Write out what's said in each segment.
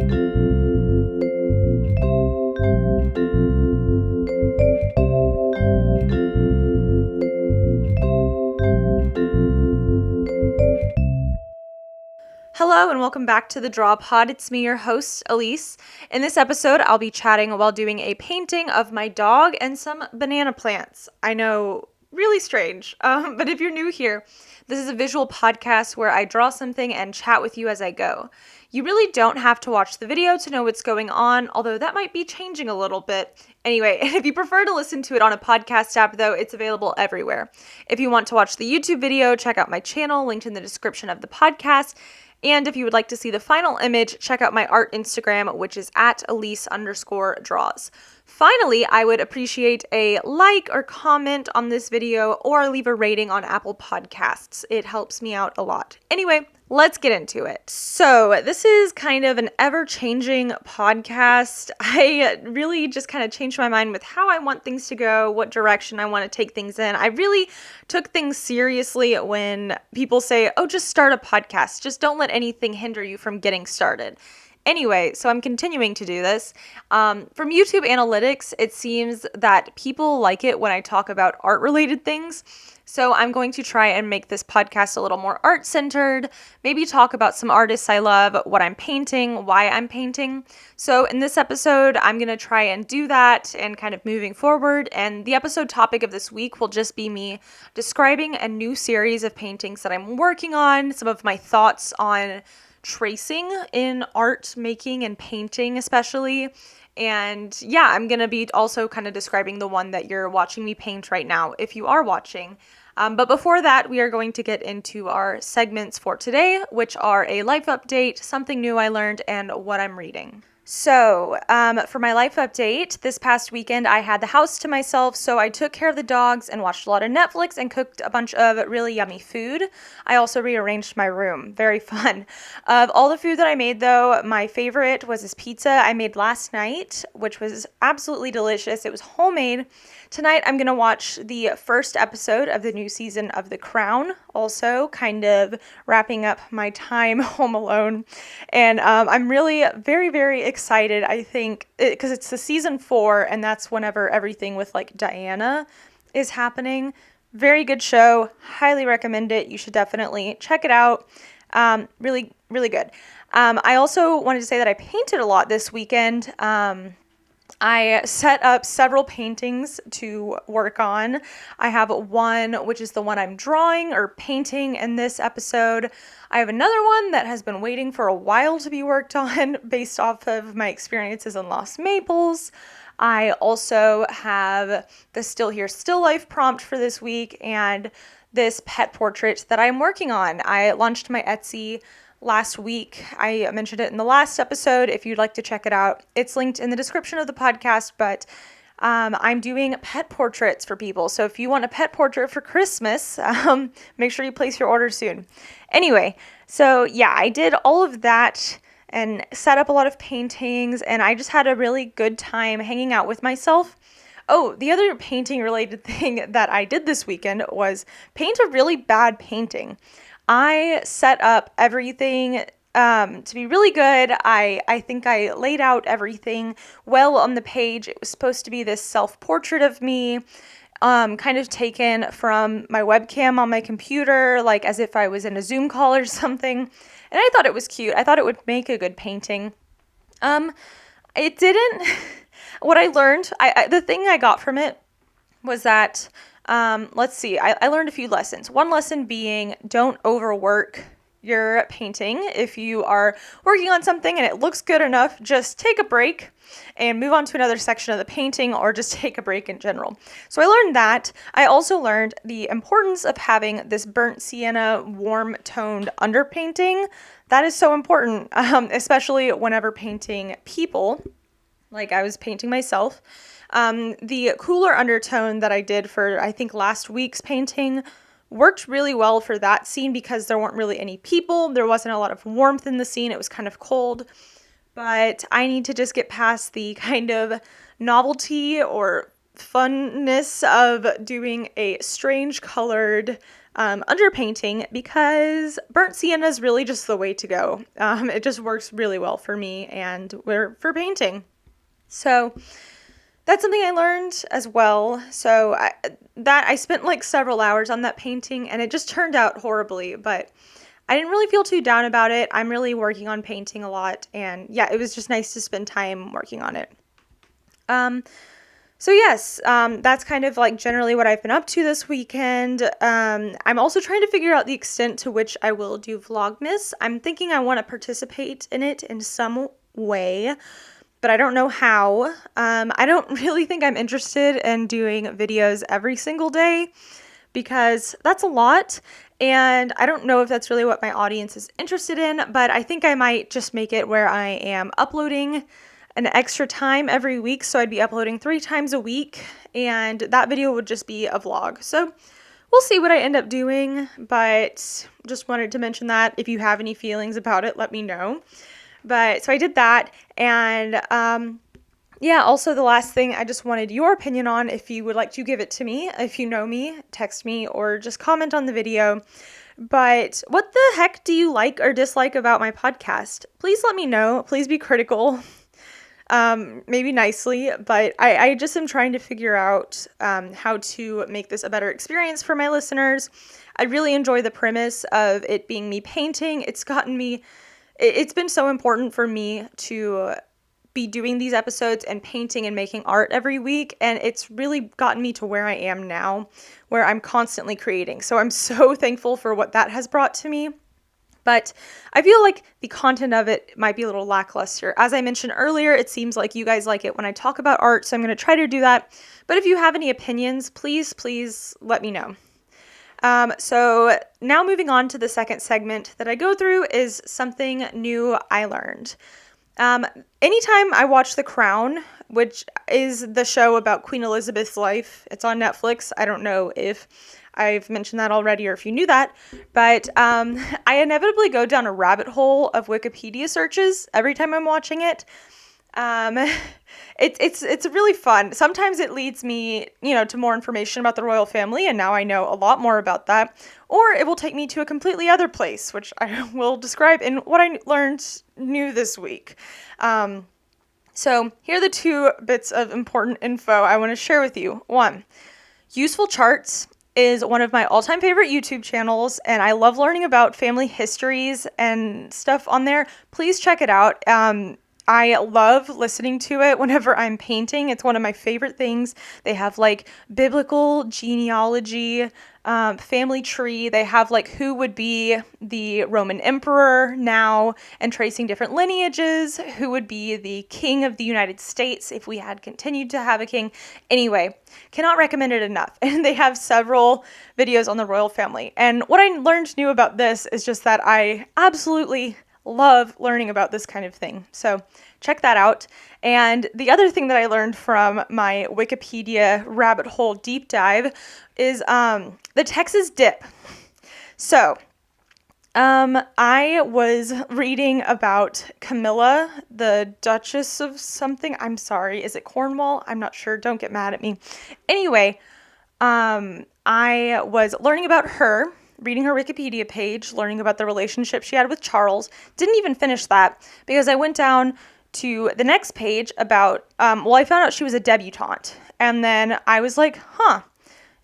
Hello and welcome back to the Draw Pod. It's me, your host, Elyse. In this episode, I'll be chatting while doing a painting of my dog and some banana plants. I know, really strange, but if you're new here, this is a visual podcast where I draw something and chat with you as I go. You really don't have to watch the video to know what's going on, although that might be changing a little bit. Anyway, if you prefer to listen to it on a podcast app, though, it's available everywhere. If you want to watch the YouTube video, check out my channel, linked in the description of the podcast. And if you would like to see the final image, check out my art Instagram, which is at Elyse_draws. Finally, I would appreciate a like or comment on this video or leave a rating on Apple Podcasts. It helps me out a lot. Anyway, let's get into it. So this is kind of an ever-changing podcast. I really just kind of changed my mind with how I want things to go, what direction I want to take things in. I really took things seriously when people say, oh, just start a podcast. Just don't let anything hinder you from getting started. Anyway, so I'm continuing to do this. From YouTube analytics, it seems that people like it when I talk about art-related things. So I'm going to try and make this podcast a little more art-centered, maybe talk about some artists I love, what I'm painting, why I'm painting. So in this episode, I'm going to try and do that and kind of moving forward. And the episode topic of this week will just be me describing a new series of paintings that I'm working on, some of my thoughts on tracing in art making and painting especially. And yeah, I'm going to be also kind of describing the one that you're watching me paint right now, if you are watching. But before that, we are going to get into our segments for today, which are a life update, something new I learned, and what I'm reading. So, for my life update, this past weekend I had the house to myself, so I took care of the dogs and watched a lot of Netflix and cooked a bunch of really yummy food. I also rearranged my room. Very fun. Of all the food that I made, though, my favorite was this pizza I made last night, which was absolutely delicious. It was homemade. Tonight, I'm going to watch the first episode of the new season of The Crown, also kind of wrapping up my time home alone. And I'm really very, very excited, I think, because it's the season 4, and that's whenever everything with, like, Diana is happening. Very good show. Highly recommend it. You should definitely check it out. Really, really good. I also wanted to say that I painted a lot this weekend. I set up several paintings to work on. I have one, which is the one I'm drawing or painting in this episode. I have another one that has been waiting for a while to be worked on based off of my experiences in Lost Maples. I also have the Still Here, Still Life prompt for this week and this pet portrait that I'm working on. I launched my Etsy last week. I mentioned it in the last episode. If you'd like to check it out, it's linked in the description of the podcast, but I'm doing pet portraits for people. So if you want a pet portrait for Christmas, make sure you place your order soon. Anyway, so yeah, I did all of that and set up a lot of paintings, and I just had a really good time hanging out with myself. Oh, the other painting related thing that I did this weekend was paint a really bad painting. I set up everything to be really good. I think I laid out everything well on the page. It was supposed to be this self-portrait of me, kind of taken from my webcam on my computer, like as if I was in a Zoom call or something. And I thought it was cute. I thought it would make a good painting. It didn't. What I learned, the thing I got from it was that let's see, I learned a few lessons. One lesson being, don't overwork your painting. If you are working on something and it looks good enough, just take a break and move on to another section of the painting, or just take a break in general. So I learned that. I also learned the importance of having this burnt sienna warm toned underpainting. That is so important, especially whenever painting people, like I was painting myself. The cooler undertone that I did for, I think, last week's painting worked really well for that scene because there weren't really any people. There wasn't a lot of warmth in the scene. It was kind of cold. But I need to just get past the kind of novelty or funness of doing a strange colored underpainting because burnt sienna is really just the way to go. It just works really well for me and for painting. So that's something I learned as well. So I spent like several hours on that painting and it just turned out horribly, but I didn't really feel too down about it. I'm really working on painting a lot, and yeah, it was just nice to spend time working on it. So yes, that's kind of like generally what I've been up to this weekend. I'm also trying to figure out the extent to which I will do Vlogmas. I'm thinking I want to participate in it in some way, but I don't know how. I don't really think I'm interested in doing videos every single day because that's a lot, and I don't know if that's really what my audience is interested in, but I think I might just make it where I am uploading an extra time every week, so I'd be uploading 3 times a week, and that video would just be a vlog. So we'll see what I end up doing, but just wanted to mention that. If you have any feelings about it, let me know. But so I did that, and yeah, also the last thing I just wanted your opinion on, if you would like to give it to me, if you know me, text me or just comment on the video. But what the heck do you like or dislike about my podcast? Please let me know. Please be critical, maybe nicely, but I just am trying to figure out how to make this a better experience for my listeners. I really enjoy the premise of it being me painting. It's been so important for me to be doing these episodes and painting and making art every week, and it's really gotten me to where I am now, where I'm constantly creating. So I'm so thankful for what that has brought to me. But I feel like the content of it might be a little lackluster. As I mentioned earlier, it seems like you guys like it when I talk about art, so I'm going to try to do that. But if you have any opinions, please let me know. So now moving on to the second segment that I go through is something new I learned. Anytime I watch The Crown, which is the show about Queen Elizabeth's life, it's on Netflix. I don't know if I've mentioned that already or if you knew that, but I inevitably go down a rabbit hole of Wikipedia searches every time I'm watching it. It's really fun. Sometimes it leads me, to more information about the royal family, and now I know a lot more about that. Or it will take me to a completely other place, which I will describe in what I learned new this week. So here are the 2 bits of important info I want to share with you. 1, Useful Charts is one of my all-time favorite YouTube channels, and I love learning about family histories and stuff on there. Please check it out. I love listening to it whenever I'm painting. It's one of my favorite things. They have like biblical genealogy, family tree. They have like who would be the Roman emperor now and tracing different lineages, who would be the king of the United States if we had continued to have a king. Anyway, cannot recommend it enough. And they have several videos on the royal family. And what I learned new about this is just that I absolutely love learning about this kind of thing. So check that out. And the other thing that I learned from my Wikipedia rabbit hole deep dive is the Texas dip. So I was reading about Camilla, the Duchess of something. I'm sorry. Is it Cornwall? I'm not sure. Don't get mad at me. Anyway, I was learning about her, reading her Wikipedia page, learning about the relationship she had with Charles. Didn't even finish that because I went down to the next page about, I found out she was a debutante. And then I was like,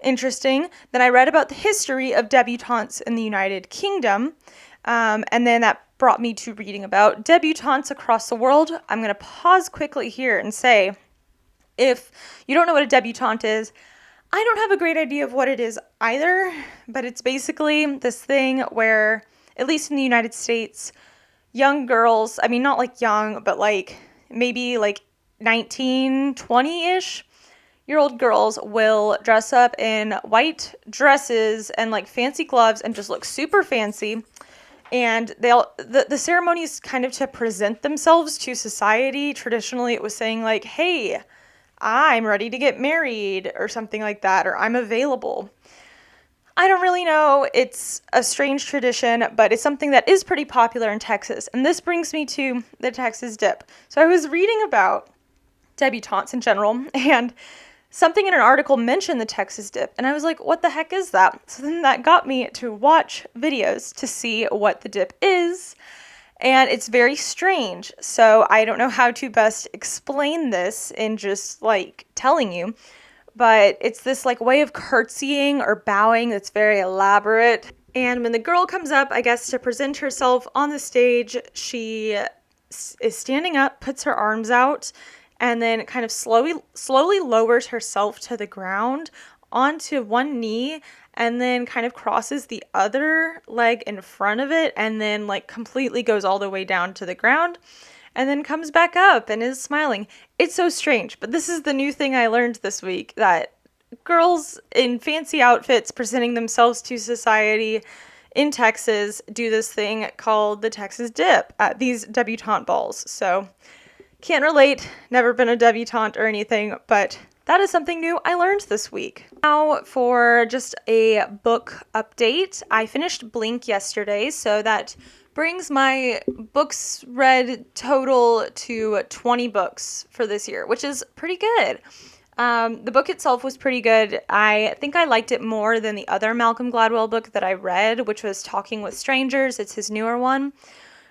interesting. Then I read about the history of debutantes in the United Kingdom. And then that brought me to reading about debutantes across the world. I'm going to pause quickly here and say, if you don't know what a debutante is, I don't have a great idea of what it is either, but it's basically this thing where, at least in the United States, young girls, not like young, but like maybe like 19, 20-ish year old girls will dress up in white dresses and like fancy gloves and just look super fancy. And the ceremony is kind of to present themselves to society. Traditionally, it was saying like, hey, I'm ready to get married or something like that, or I'm available. I don't really know. It's a strange tradition, but it's something that is pretty popular in Texas. And this brings me to the Texas dip. So I was reading about debutantes in general, and something in an article mentioned the Texas dip, and I was like, what the heck is that? So then that got me to watch videos to see what the dip is, and it's very strange. So I don't know how to best explain this in just like telling you, but it's this like way of curtsying or bowing that's very elaborate. And when the girl comes up, I guess to present herself on the stage, she is standing up, puts her arms out, and then kind of slowly lowers herself to the ground onto one knee, and then kind of crosses the other leg in front of it, and then like completely goes all the way down to the ground, and then comes back up and is smiling. It's so strange, but this is the new thing I learned this week, that girls in fancy outfits presenting themselves to society in Texas do this thing called the Texas dip at these debutante balls. So can't relate, never been a debutante or anything, but that is something new I learned this week. Now for just a book update. I finished Blink yesterday, so that brings my books read total to 20 books for this year, which is pretty good. The book itself was pretty good. I think I liked it more than the other Malcolm Gladwell book that I read, which was Talking with Strangers. It's his newer one.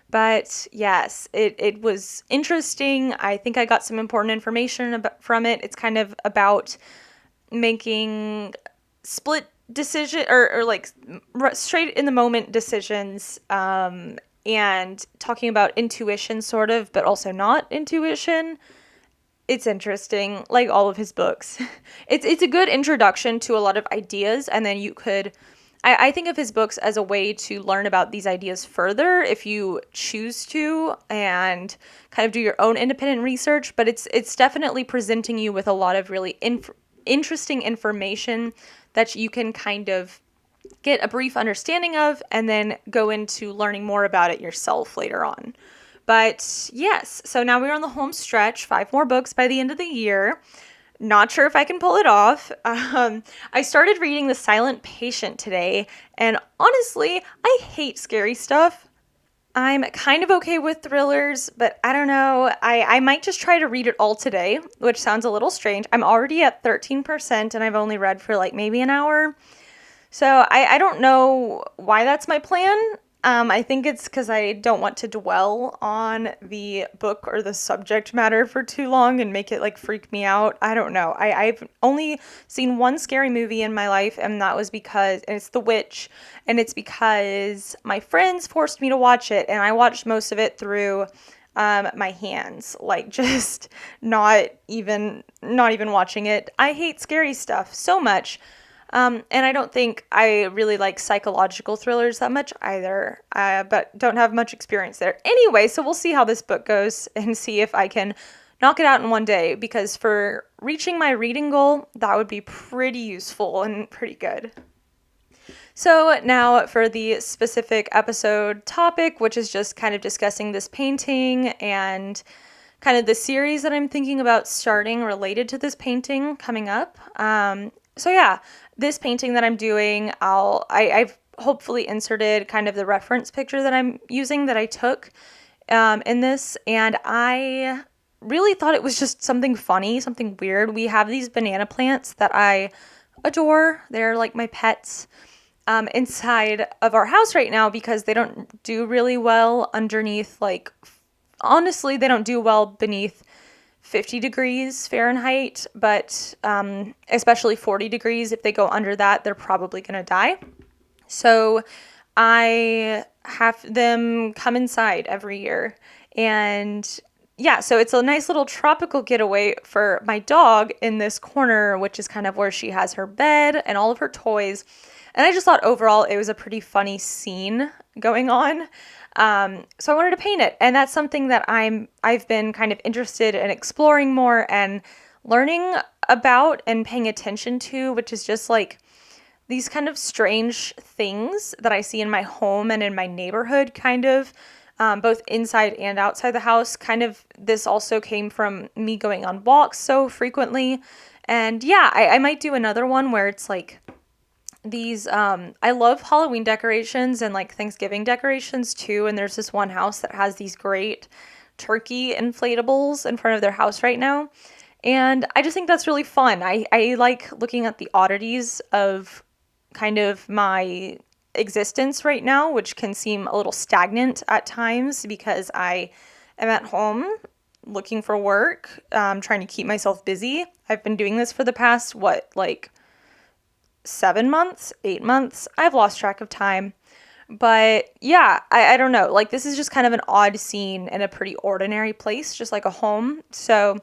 But yes, it was interesting. I think I got some important information from it. It's kind of about making split decision or like straight in the moment decisions, and talking about intuition sort of, but also not intuition. It's interesting, like all of his books. It's a good introduction to a lot of ideas, and then you could, I think of his books as a way to learn about these ideas further if you choose to, and kind of do your own independent research, but it's definitely presenting you with a lot of really interesting information that you can kind of get a brief understanding of, and then go into learning more about it yourself later on. But yes, so now we're on the home stretch, 5 more books by the end of the year. Not sure if I can pull it off. I started reading The Silent Patient today, and honestly, I hate scary stuff. I'm kind of okay with thrillers, but I don't know. I might just try to read it all today, which sounds a little strange. I'm already at 13%, and I've only read for like maybe an hour. So I don't know why that's my plan. I think it's because I don't want to dwell on the book or the subject matter for too long and make it like freak me out. I don't know. I've only seen one scary movie in my life, and that was because, and it's The Witch, and it's because my friends forced me to watch it, and I watched most of it through my hands, like just not even watching it. I hate scary stuff so much. And I don't think I really like psychological thrillers that much either, but don't have much experience there. Anyway, so we'll see how this book goes and see if I can knock it out in one day, because for reaching my reading goal, that would be pretty useful and pretty good. So now for the specific episode topic, which is just kind of discussing this painting and kind of the series that I'm thinking about starting related to this painting coming up. So yeah, this painting that I'm doing, I've hopefully inserted kind of the reference picture that I'm using that I took in this, and I really thought it was just something funny, something weird. We have these banana plants that I adore. They're like my pets inside of our house right now, because they don't do really well underneath, like, honestly, they don't do well beneath 50 degrees Fahrenheit, but especially 40 degrees. If they go under that, they're probably going to die. So I have them come inside every year. And yeah, so it's a nice little tropical getaway for my dog in this corner, which is kind of where she has her bed and all of her toys. And I just thought overall it was a pretty funny scene going on. So I wanted to paint it, and that's something that I've been kind of interested in exploring more and learning about and paying attention to, which is just like these kind of strange things that I see in my home and in my neighborhood, kind of, both inside and outside the house. Kind of this also came from me going on walks so frequently. And yeah, I might do another one where it's like these, I love Halloween decorations and like Thanksgiving decorations too. And there's this one house that has these great turkey inflatables in front of their house right now. And I just think that's really fun. I like looking at the oddities of kind of my existence right now, which can seem a little stagnant at times because I am at home looking for work, trying to keep myself busy. I've been doing this for the past, 7 months, 8 months? I've lost track of time. But yeah, I don't know. Like, this is just kind of an odd scene in a pretty ordinary place, just like a home. So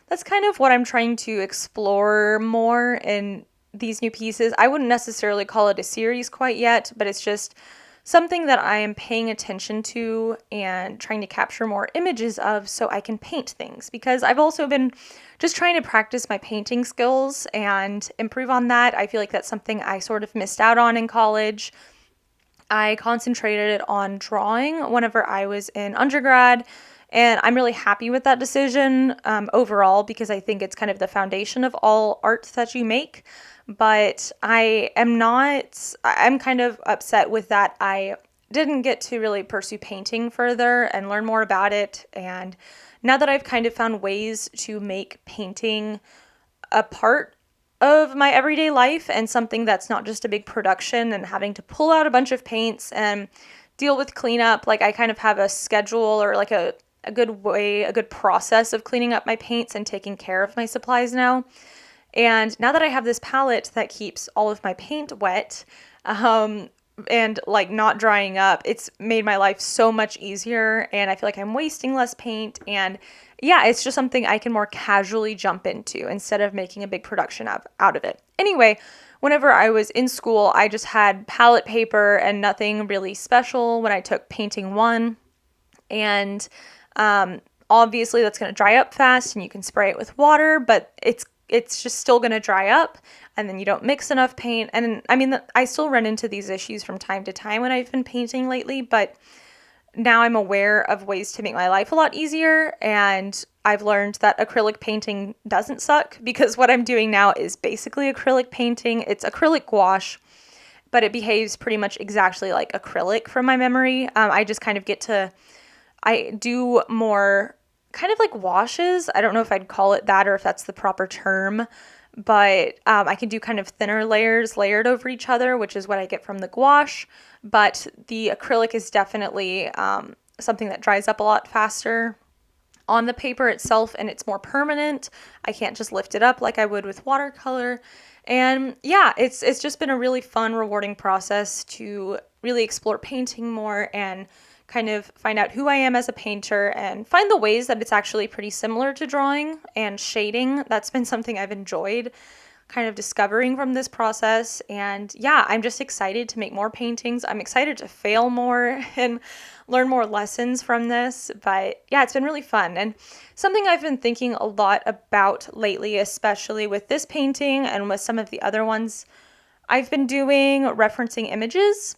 that's kind of what I'm trying to explore more in these new pieces. I wouldn't necessarily call it a series quite yet, but it's just something that I am paying attention to and trying to capture more images of so I can paint things. Because I've also been just trying to practice my painting skills and improve on that. I feel like that's something I sort of missed out on in college. I concentrated on drawing whenever I was in undergrad, and I'm really happy with that decision overall because I think it's kind of the foundation of all art that you make. But I'm kind of upset with that. I didn't get to really pursue painting further and learn more about it. And now that I've kind of found ways to make painting a part of my everyday life and something that's not just a big production and having to pull out a bunch of paints and deal with cleanup. Like, I kind of have a schedule or like a good process of cleaning up my paints and taking care of my supplies now. And now that I have this palette that keeps all of my paint wet, and like not drying up, it's made my life so much easier, and I feel like I'm wasting less paint. And yeah, it's just something I can more casually jump into instead of making a big production out of it. Anyway, whenever I was in school, I just had palette paper and nothing really special when I took painting one. And obviously that's going to dry up fast and you can spray it with water, but it's just still going to dry up, and then you don't mix enough paint. And I mean, I still run into these issues from time to time when I've been painting lately, but now I'm aware of ways to make my life a lot easier, and I've learned that acrylic painting doesn't suck because what I'm doing now is basically acrylic painting. It's acrylic gouache, but it behaves pretty much exactly like acrylic from my memory. I just kind of I do more kind of like washes. I don't know if I'd call it that or if that's the proper term, but I can do kind of thinner layers layered over each other, which is what I get from the gouache. But the acrylic is definitely something that dries up a lot faster on the paper itself, and it's more permanent. I can't just lift it up like I would with watercolor. And yeah, it's just been a really fun, rewarding process to really explore painting more and kind of find out who I am as a painter and find the ways that it's actually pretty similar to drawing and shading. That's been something I've enjoyed kind of discovering from this process. And yeah, I'm just excited to make more paintings. I'm excited to fail more and learn more lessons from this. But yeah, it's been really fun and something I've been thinking a lot about lately, especially with this painting and with some of the other ones I've been doing, referencing images.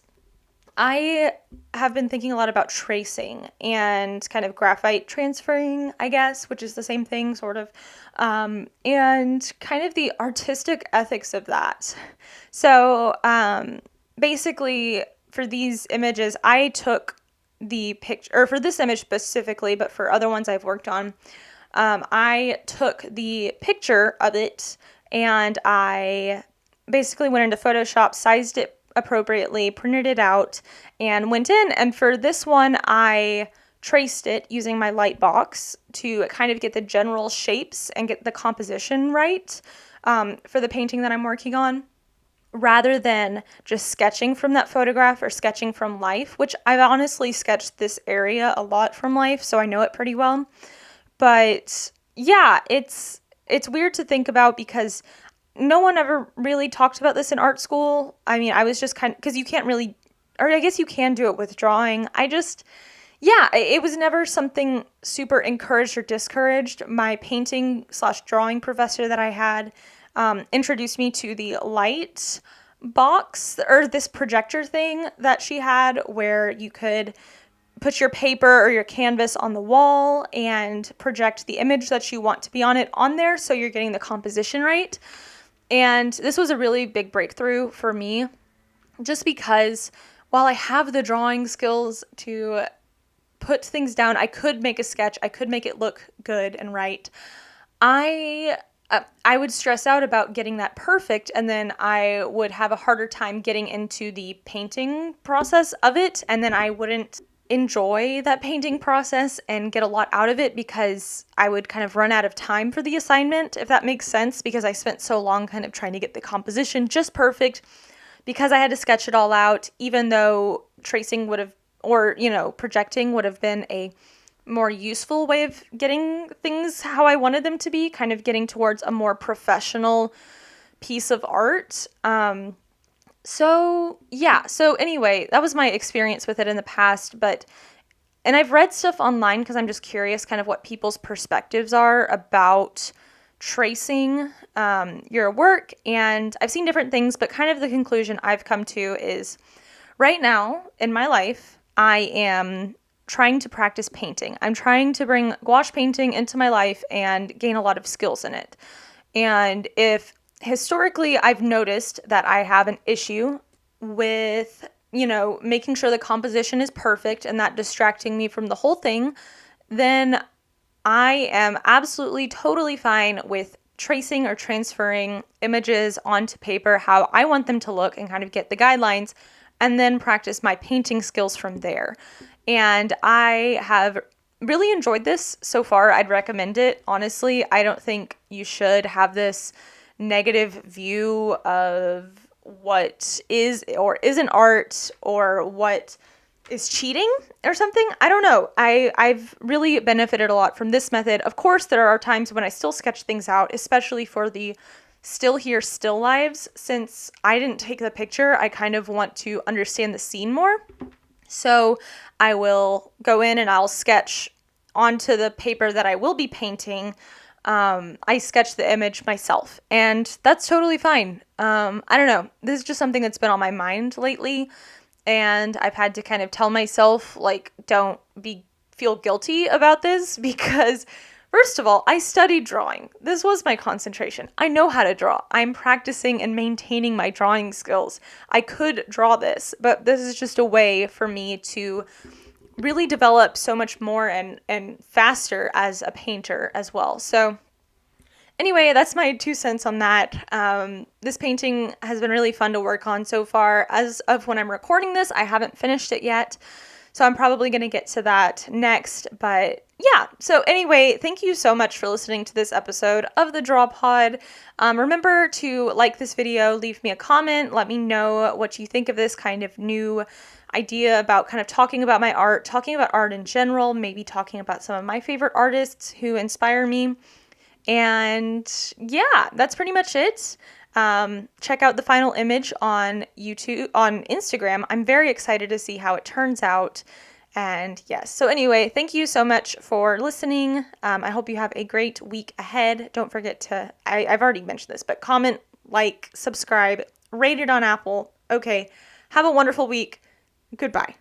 I have been thinking a lot about tracing and kind of graphite transferring, I guess, which is the same thing, sort of, and kind of the artistic ethics of that. So basically, for these images, I took the picture, or for this image specifically, but for other ones I've worked on, I took the picture of it and I basically went into Photoshop, sized it appropriately, printed it out, and went in. And for this one, I traced it using my light box to kind of get the general shapes and get the composition right for the painting that I'm working on, rather than just sketching from that photograph or sketching from life, which I've honestly sketched this area a lot from life, so I know it pretty well. But yeah, it's weird to think about because no one ever really talked about this in art school. I mean, I was just because you can't really, or I guess you can do it with drawing. It was never something super encouraged or discouraged. My painting/drawing professor that I had introduced me to the light box, or this projector thing that she had where you could put your paper or your canvas on the wall and project the image that you want to be on it on there, so you're getting the composition right. And this was a really big breakthrough for me, just because while I have the drawing skills to put things down, I could make a sketch, I could make it look good and right. I would stress out about getting that perfect, and then I would have a harder time getting into the painting process of it, and then I wouldn't enjoy that painting process and get a lot out of it because I would kind of run out of time for the assignment, if that makes sense, because I spent so long kind of trying to get the composition just perfect because I had to sketch it all out, even though tracing would have, or, projecting would have been a more useful way of getting things how I wanted them to be, kind of getting towards a more professional piece of art. So anyway, that was my experience with it in the past, and I've read stuff online because I'm just curious kind of what people's perspectives are about tracing your work, and I've seen different things, but kind of the conclusion I've come to is right now in my life, I am trying to practice painting. I'm trying to bring gouache painting into my life and gain a lot of skills in it. And if historically I've noticed that I have an issue with, making sure the composition is perfect and that distracting me from the whole thing, then I am absolutely totally fine with tracing or transferring images onto paper how I want them to look and kind of get the guidelines and then practice my painting skills from there. And I have really enjoyed this so far. I'd recommend it. Honestly, I don't think you should have this negative view of what is or isn't art or what is cheating or something. I don't know. I've really benefited a lot from this method. Of course, there are times when I still sketch things out, especially for the still here, still lives. Since I didn't take the picture, I kind of want to understand the scene more. So I will go in and I'll sketch onto the paper that I will be painting. I sketch the image myself, and that's totally fine. I don't know. This is just something that's been on my mind lately, and I've had to kind of tell myself, like, don't feel guilty about this because, first of all, I studied drawing. This was my concentration. I know how to draw. I'm practicing and maintaining my drawing skills. I could draw this, but this is just a way for me to really develop so much more and faster as a painter as well. So anyway, that's my 2 cents on that. This painting has been really fun to work on so far. As of when I'm recording this, I haven't finished it yet. So I'm probably going to get to that next, but yeah. So anyway, thank you so much for listening to this episode of the Draw Pod. Remember to like this video, leave me a comment, let me know what you think of this kind of new idea about kind of talking about my art, talking about art in general, maybe talking about some of my favorite artists who inspire me. And yeah, that's pretty much it. Check out the final image on Instagram. I'm very excited to see how it turns out. And yes, so anyway, thank you so much for listening. I hope you have a great week ahead. Don't forget to, I've already mentioned this, but comment, like, subscribe, rate it on Apple. Okay, have a wonderful week. Goodbye.